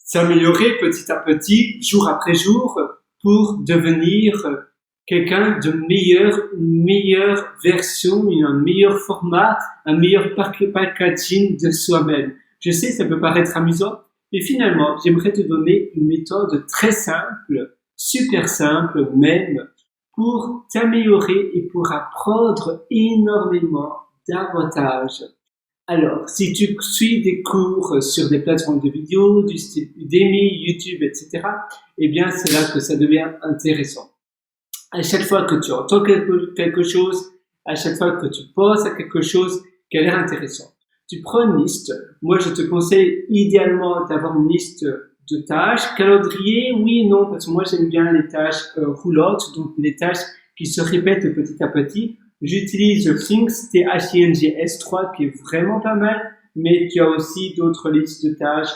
s'améliorer petit à petit, jour après jour, pour devenir quelqu'un de meilleur, une meilleure version, un meilleur format, un meilleur packaging de soi-même. Je sais, ça peut paraître amusant, mais finalement, j'aimerais te donner une méthode très simple, super simple même, pour t'améliorer et pour apprendre énormément davantage. Alors, si tu suis des cours sur des plateformes de vidéos, du style Udemy, YouTube, etc., eh bien, c'est là que ça devient intéressant. À chaque fois que tu entends quelque chose, à chaque fois que tu penses à quelque chose qui a l'air intéressant, tu prends une liste. Moi, je te conseille idéalement d'avoir une liste de tâches. Calendrier, oui et non, parce que moi, j'aime bien les tâches roulantes, donc les tâches qui se répètent petit à petit. J'utilise Things, Things 3, qui est vraiment pas mal, mais tu as aussi d'autres listes de tâches.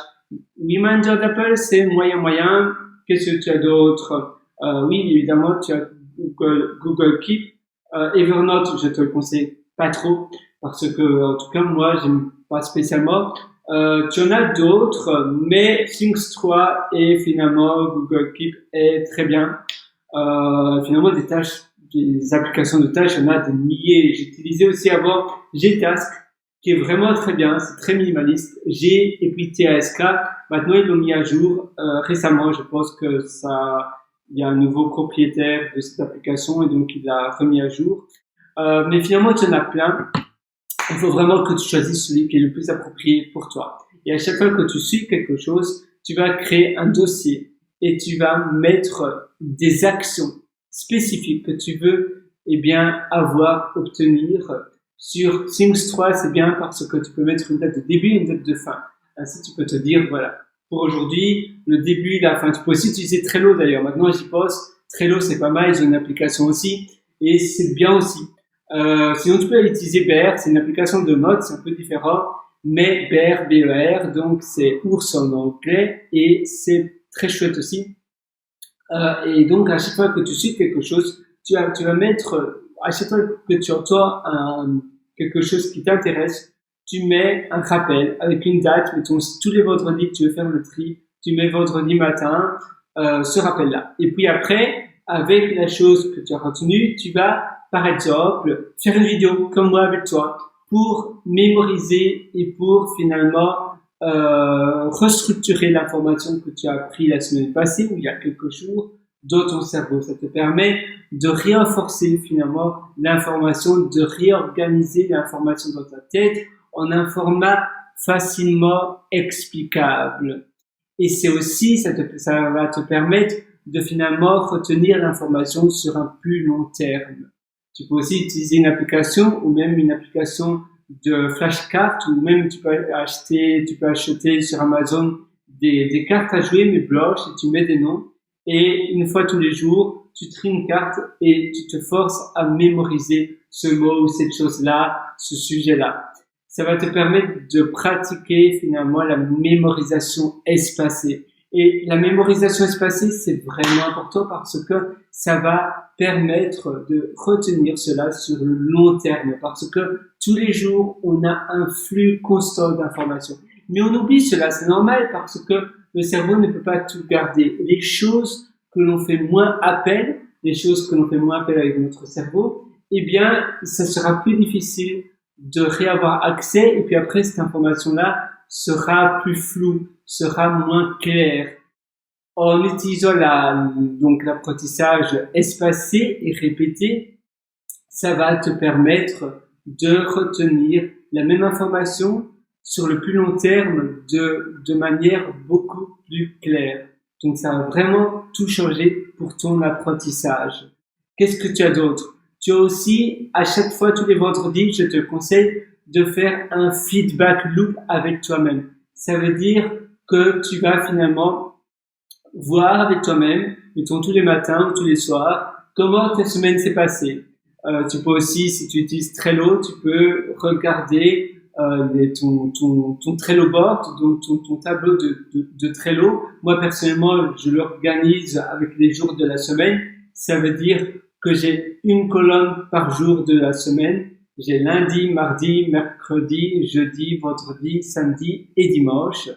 Reminder d'Apple, c'est moyen. Qu'est-ce que tu as d'autre? Oui, évidemment, tu as Google Keep. Evernote, je te le conseille pas trop, parce que, en tout cas, moi, j'aime pas spécialement. Tu en as d'autres, mais Things 3 et finalement Google Keep est très bien. Finalement, des applications de tâches, il y en a des milliers. J'ai utilisé aussi avant Gtask, qui est vraiment très bien, c'est très minimaliste. G et puis TASK, maintenant ils l'ont mis à jour récemment. Je pense que il y a un nouveau propriétaire de cette application et donc il l'a remis à jour. Mais finalement, tu en as plein. Il faut vraiment que tu choisisses celui qui est le plus approprié pour toi. Et à chaque fois que tu suis quelque chose, tu vas créer un dossier et tu vas mettre des actions spécifiques que tu veux, obtenir. Sur Things 3, c'est bien parce que tu peux mettre une date de début et une date de fin. Ainsi, tu peux te dire, voilà, pour aujourd'hui, le début, la fin. Tu peux aussi utiliser Trello d'ailleurs. Maintenant, j'y pense. Trello, c'est pas mal. Ils ont une application aussi. Et c'est bien aussi. Sinon, tu peux utiliser Bear. C'est une application de notes. C'est un peu différent. Mais Bear, B-E-R, donc c'est ours en anglais. Et c'est très chouette aussi. Et donc, à chaque fois que tu suis quelque chose, tu vas mettre, à chaque fois que tu entends quelque chose qui t'intéresse, tu mets un rappel avec une date. Mettons, si tous les vendredis tu veux faire le tri, tu mets vendredi matin ce rappel-là. Et puis après, avec la chose que tu as retenue, tu vas, par exemple, faire une vidéo comme moi avec toi pour mémoriser et pour finalement restructurer l'information que tu as appris la semaine passée ou il y a quelques jours dans ton cerveau. Ça te permet de renforcer finalement l'information, de réorganiser l'information dans ta tête en un format facilement explicable. Et c'est aussi, ça va te permettre de finalement retenir l'information sur un plus long terme. Tu peux aussi utiliser une application ou même une application de flashcards ou même tu peux acheter sur Amazon des cartes à jouer mais blanches et tu mets des noms et une fois tous les jours tu tries une carte et tu te forces à mémoriser ce mot ou cette chose-là, ce sujet-là. Ça va te permettre de pratiquer finalement la mémorisation espacée. Et la mémorisation espacée, c'est vraiment important parce que ça va permettre de retenir cela sur le long terme. Parce que tous les jours, on a un flux constant d'informations. Mais on oublie cela, c'est normal parce que le cerveau ne peut pas tout garder. Les choses que l'on fait moins appel, avec notre cerveau, eh bien, ça sera plus difficile de réavoir accès. Et puis après, cette information-là sera plus floue, sera moins claire. En utilisant l'apprentissage espacé et répété, ça va te permettre de retenir la même information sur le plus long terme de manière beaucoup plus claire. Donc ça va vraiment tout changer pour ton apprentissage. Qu'est-ce que tu as d'autre? Tu as aussi, à chaque fois, tous les vendredis, je te conseille de faire un feedback loop avec toi-même. Ça veut dire que tu vas finalement voir avec toi-même, mettons tous les matins ou tous les soirs, comment ta semaine s'est passée. Tu peux aussi, si tu utilises Trello, tu peux regarder ton Trello board, donc ton tableau de Trello. Moi personnellement, je l'organise avec les jours de la semaine. Ça veut dire que j'ai une colonne par jour de la semaine. J'ai lundi, mardi, mercredi, jeudi, vendredi, samedi et dimanche.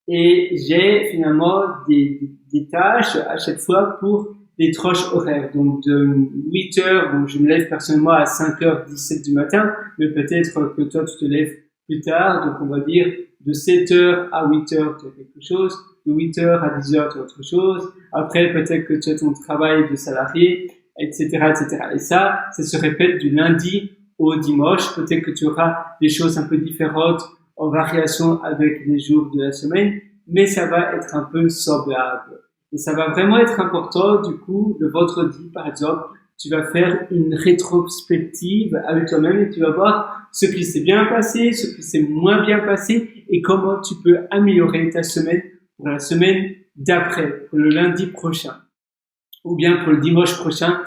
Et j'ai finalement des tâches à chaque fois pour des tranches horaires. Donc de 8 heures, bon, je me lève personnellement à 5h17 du matin, mais peut-être que toi tu te lèves plus tard. Donc on va dire de 7 heures à 8 heures tu as quelque chose, de 8 heures à 10 heures tu as autre chose. Après peut-être que tu as ton travail de salarié, etc., etc. Et ça se répète du lundi au dimanche. Peut-être que tu auras des choses un peu différentes en variation avec les jours de la semaine, mais ça va être un peu semblable. Et ça va vraiment être important, du coup, le vendredi, par exemple, tu vas faire une rétrospective avec toi-même et tu vas voir ce qui s'est bien passé, ce qui s'est moins bien passé et comment tu peux améliorer ta semaine pour la semaine d'après, pour le lundi prochain ou bien pour le dimanche prochain,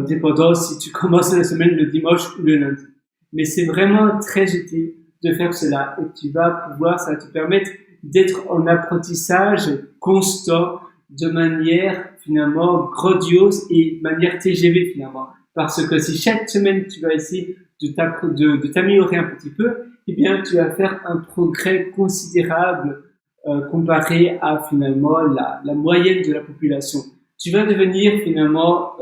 dépendant si tu commences la semaine le dimanche ou le lundi. Mais c'est vraiment très utile de faire cela et tu vas pouvoir, ça va te permettre d'être en apprentissage constant de manière finalement grandiose et de manière TGV finalement. Parce que si chaque semaine tu vas essayer de t'améliorer un petit peu, eh bien tu vas faire un progrès considérable comparé à finalement la moyenne de la population. Tu vas devenir finalement,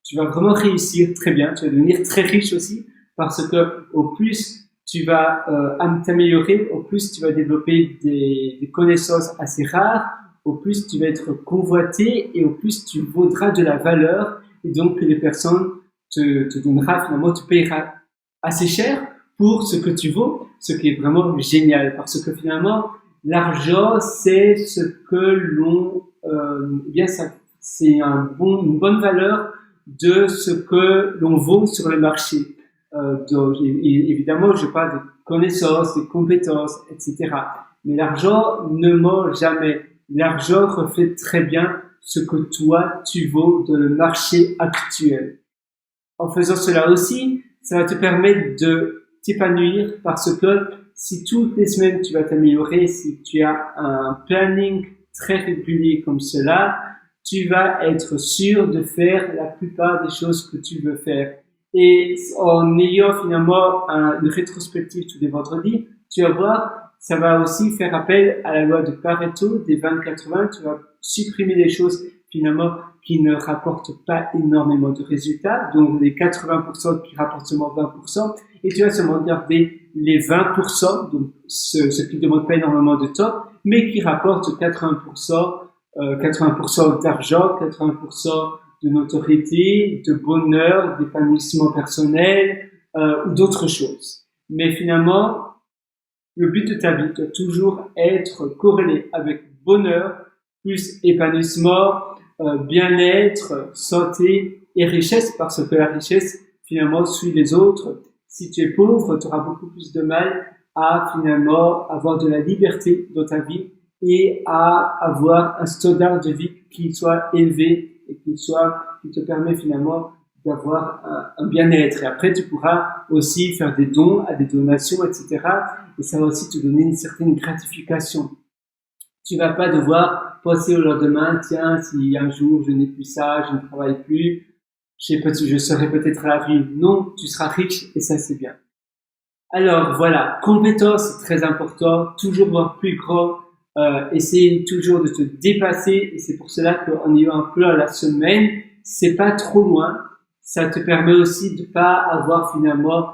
tu vas vraiment réussir très bien, tu vas devenir très riche aussi parce que au plus tu vas t'améliorer, au plus tu vas développer des connaissances assez rares, au plus tu vas être convoité et au plus tu vaudras de la valeur et donc les personnes te donnera finalement, tu payeras assez cher pour ce que tu vaux, ce qui est vraiment génial parce que finalement l'argent c'est ce que l'on bien ça c'est une bonne valeur de ce que l'on vaut sur le marché. Donc, évidemment, je parle de connaissances, de compétences, etc. Mais l'argent ne ment jamais. L'argent reflète très bien ce que toi, tu vaux dans le marché actuel. En faisant cela aussi, ça va te permettre de t'épanouir parce que si toutes les semaines tu vas t'améliorer, si tu as un planning très régulier comme cela, tu vas être sûr de faire la plupart des choses que tu veux faire. Et en ayant finalement une rétrospective tous les vendredis, tu vas voir, ça va aussi faire appel à la loi de Pareto des 20-80. Tu vas supprimer les choses finalement qui ne rapportent pas énormément de résultats, donc les 80% qui rapportent seulement 20%, et tu vas seulement garder les 20%, donc ce qui ne demande pas énormément de temps, mais qui rapportent 80% d'argent, 80% de notoriété, de bonheur, d'épanouissement personnel ou d'autres choses. Mais finalement, le but de ta vie doit toujours être corrélé avec bonheur, plus épanouissement, bien-être, santé et richesse, parce que la richesse finalement suit les autres. Si tu es pauvre, tu auras beaucoup plus de mal à finalement avoir de la liberté dans ta vie et à avoir un standard de vie qui soit élevé et qui te permet finalement d'avoir un bien-être. Et après, tu pourras aussi faire des dons à des donations, etc. Et ça va aussi te donner une certaine gratification. Tu vas pas devoir penser au lendemain, tiens, si un jour je n'ai plus ça, je ne travaille plus, je serai peut-être à la rue. Non, tu seras riche et ça c'est bien. Alors voilà, compétence, c'est très important, toujours voir plus grand, essayer toujours de te dépasser et c'est pour cela qu'en ayant un plan à la semaine, c'est pas trop loin. Ça te permet aussi de pas avoir finalement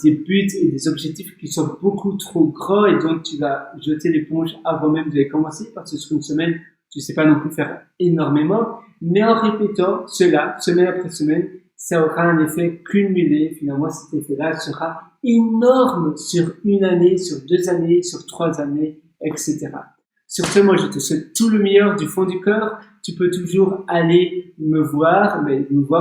des buts et des objectifs qui sont beaucoup trop grands et donc tu vas jeter l'éponge avant même de commencer parce que sur une semaine, tu sais pas non plus faire énormément, mais en répétant cela, semaine après semaine, ça aura un effet cumulé. Finalement, cet effet-là sera énorme sur une année, sur 2 années, sur 3 années, etc. Sur ce, moi, je te souhaite tout le meilleur du fond du cœur. Tu peux toujours aller me voir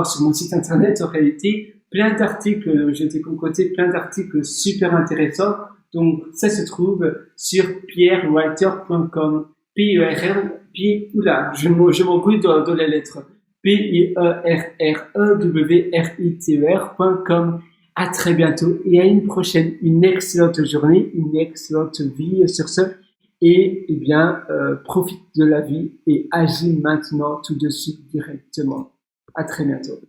sur mon site internet. En réalité, plein d'articles, je t'ai concocté plein d'articles super intéressants. Donc, ça se trouve sur pierrewriter.com. Je m'embrouille dans les lettres. pierrewriter.com. À très bientôt et à une prochaine. Une excellente journée, une excellente vie sur ce. Et bien, profite de la vie et agis maintenant tout de suite directement. À très bientôt.